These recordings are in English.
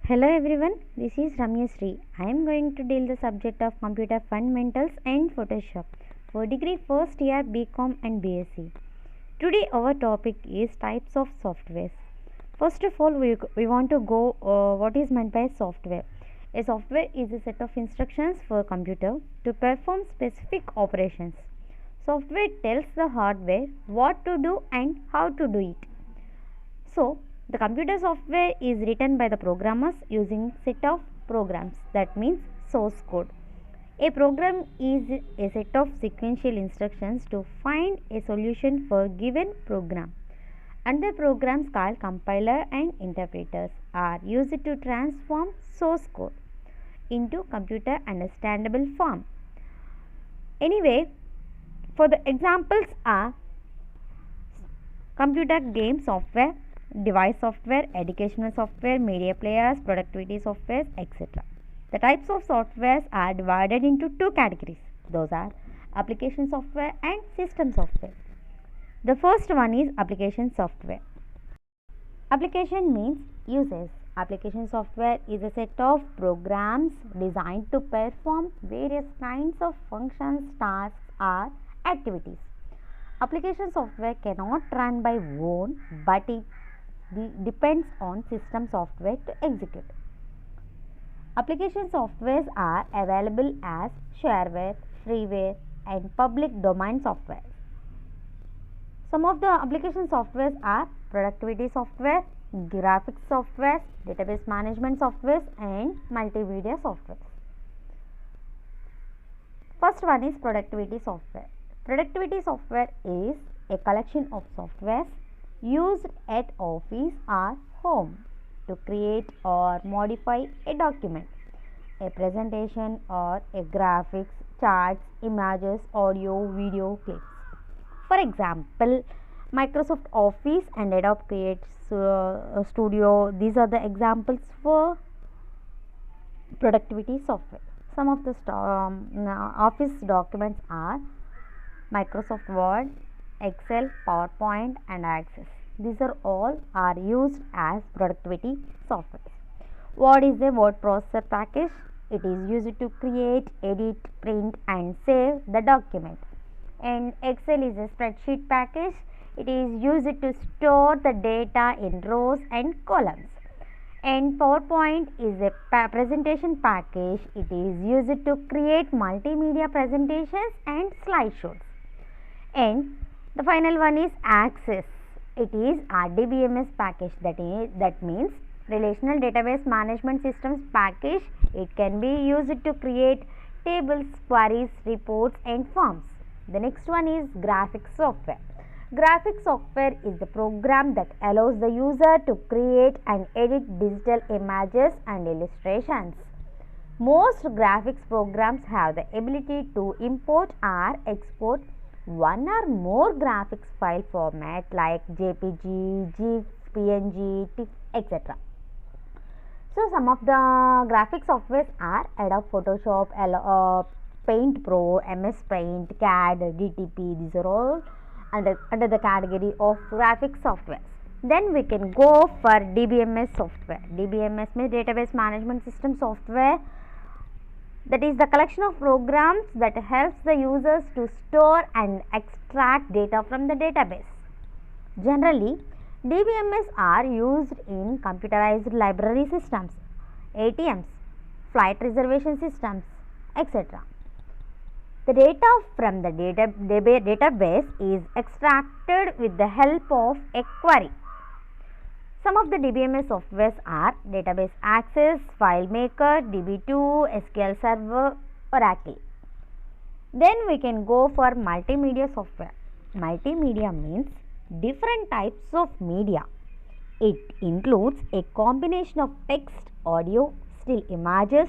Hello everyone, this is Ramya Sri. I am going to deal the subject of computer fundamentals and Photoshop for degree first year BCom and BSc. Today our topic is types of softwares. First of all, we want to go what is meant by software. A software is a set of instructions for a computer to perform specific operations. Software tells the hardware what to do and how to do it. So, the computer software is written by the programmers using set of programs, that means source code. A program is a set of sequential instructions to find a solution for a given program. Other programs called compiler and interpreters are used to transform source code into computer understandable form. Anyway, for the examples are computer game software, device software, educational software, media players, productivity software, etc. The types of softwares are divided into two categories. Those are application software and system software. The first one is application software. Application means uses. Application software is a set of programs designed to perform various kinds of functions, tasks, or activities. Application software cannot run by own, but it depends on system software to execute. Application softwares are available as shareware, freeware, and public domain software. Some of the application softwares are productivity software, graphics software, database management software, and multimedia software. First one is productivity software. Productivity software is a collection of softwares used at office or home to create or modify a document, a presentation, or a graphics, charts, images, audio, video, clips. For example, Microsoft Office and Adobe Create Studio, these are the examples for productivity software. Some of the office documents are Microsoft Word, Excel, PowerPoint, and Access. These are used as productivity software. Word is a word processor package. It is used to create, edit, print, and save the document. And Excel is a spreadsheet package. It is used to store the data in rows and columns. And PowerPoint is a presentation package. It is used to create multimedia presentations and slideshows. And the final one is Access. It is RDBMS package, that means Relational Database Management Systems package. It can be used to create tables, queries, reports, and forms. The next one is graphics software. Graphics software is the program that allows the user to create and edit digital images and illustrations. Most graphics programs have the ability to import or export one or more graphics file format like JPG, GIF, PNG, TIFF, etc. So, some of the graphics softwares are Adobe Photoshop, Paint Pro, MS Paint, CAD, DTP. These are all under the category of graphics softwares. Then we can go for DBMS software. DBMS means Database Management System software. That is the collection of programs that helps the users to store and extract data from the database. Generally, DBMS are used in computerized library systems, ATMs, flight reservation systems, etc. The data from the database is extracted with the help of a query. Some of the DBMS softwares are Database Access, FileMaker, DB2, SQL Server, Oracle. Then we can go for multimedia software. Multimedia means different types of media. It includes a combination of text, audio, still images,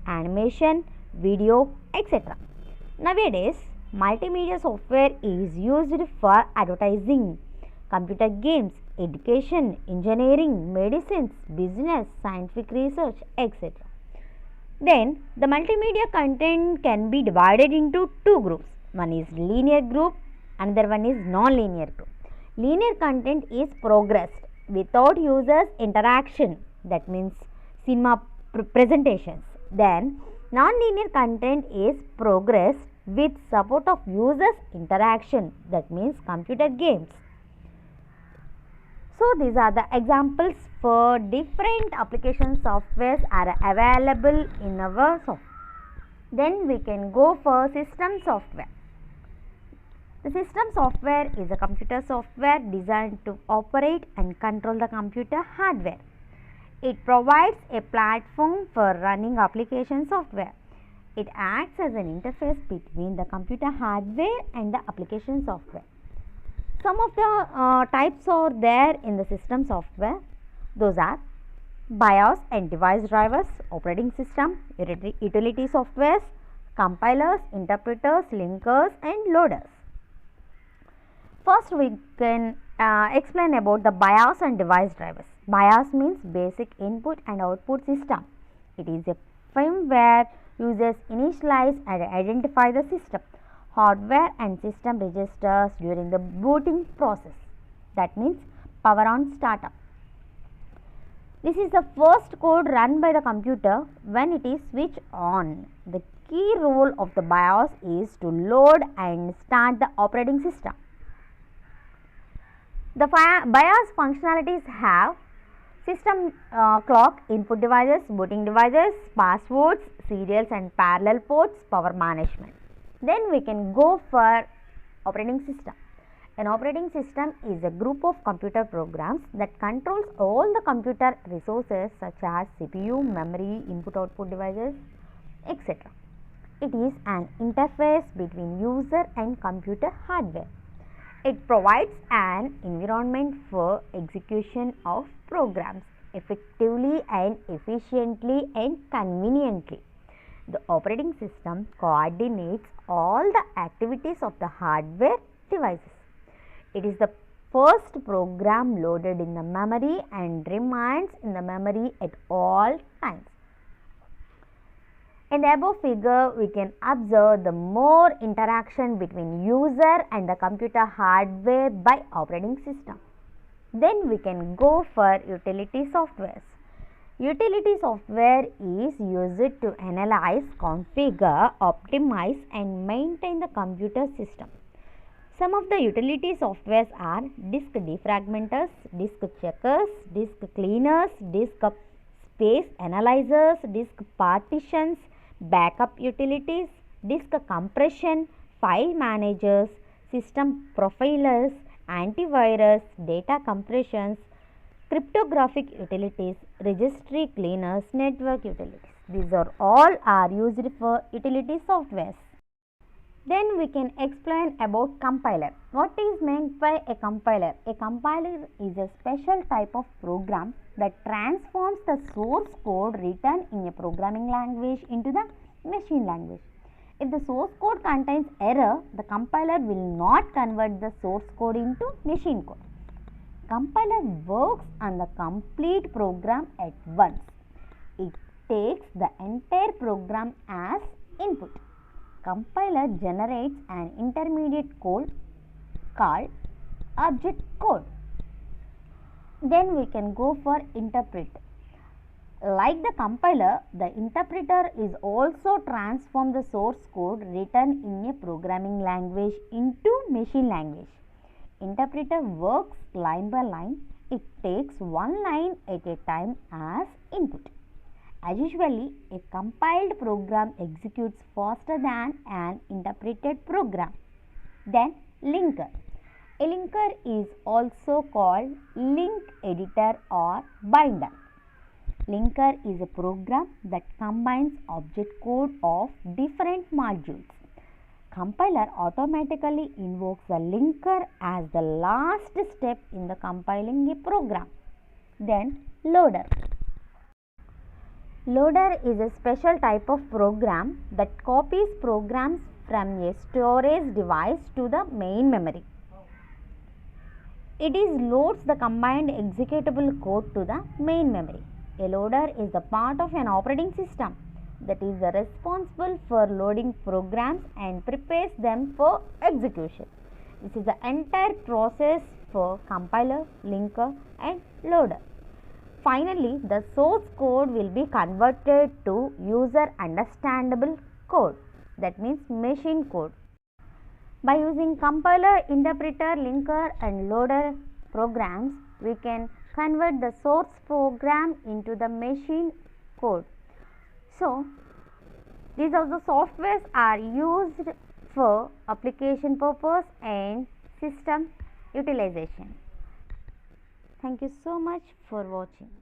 animation, video, etc. Nowadays, multimedia software is used for advertising, computer games, education, engineering, medicines, business, scientific research, etc. Then, the multimedia content can be divided into two groups. One is linear group, another one is non-linear group. Linear content is progressed without users interaction. That means cinema presentations. Then nonlinear content is progressed with support of users interaction, that means computer games. So these are the examples for different application softwares are available in our software. Then we can go for system software. The system software is a computer software designed to operate and control the computer hardware. It provides a platform for running application software. It acts as an interface between the computer hardware and the application software. Some of the types are there in the system software. Those are BIOS and device drivers, operating system, utility softwares, compilers, interpreters, linkers and loaders. First we can explain about the BIOS and device drivers. BIOS means basic input and output system. It is a firmware users initialize and identify the system, hardware and system registers during the booting process. That means power on startup. This is the first code run by the computer when it is switched on. The key role of the BIOS is to load and start the operating system. The BIOS functionalities have system clock, input devices, booting devices, passwords, serials and parallel ports, power management. Then we can go for operating system. An operating system is a group of computer programs that controls all the computer resources such as CPU, memory, input-output devices, etc. It is an interface between user and computer hardware. It provides an environment for execution of programs effectively and efficiently and conveniently. The operating system coordinates all the activities of the hardware devices. It is the first program loaded in the memory and remains in the memory at all times. In the above figure, we can observe the more interaction between user and the computer hardware by operating system. Then we can go for utility softwares. Utility software is used to analyze, configure, optimize and maintain the computer system. Some of the utility softwares are disk defragmenters, disk checkers, disk cleaners, disk space analyzers, disk partitions, backup utilities, disk compression, file managers, system profilers, antivirus, data compressions, cryptographic utilities, registry cleaners, network utilities. These are used for utility softwares. Then we can explain about compiler. What is meant by a compiler? A compiler is a special type of program that transforms the source code written in a programming language into the machine language. If the source code contains error, the compiler will not convert the source code into machine code. Compiler works on the complete program at once. It takes the entire program as input. Compiler generates an intermediate code called object code. Then we can go for interpreter. Like the compiler, the interpreter is also transform the source code written in a programming language into machine language. Interpreter works line by line. It takes one line at a time as input. As usually, a compiled program executes faster than an interpreted program. Then linker. A linker is also called link editor or binder. Linker is a program that combines object code of different modules. Compiler automatically invokes the linker as the last step in the compiling a program. Then loader. Loader is a special type of program that copies programs from a storage device to the main memory. It loads the combined executable code to the main memory. A loader is the part of an operating system that is responsible for loading programs and prepares them for execution. This is the entire process for compiler, linker and loader. Finally, the source code will be converted to user understandable code, that means machine code. By using compiler, interpreter, linker and loader programs, we can convert the source program into the machine code. So, these are the softwares are used for application purpose and system utilization. Thank you so much for watching.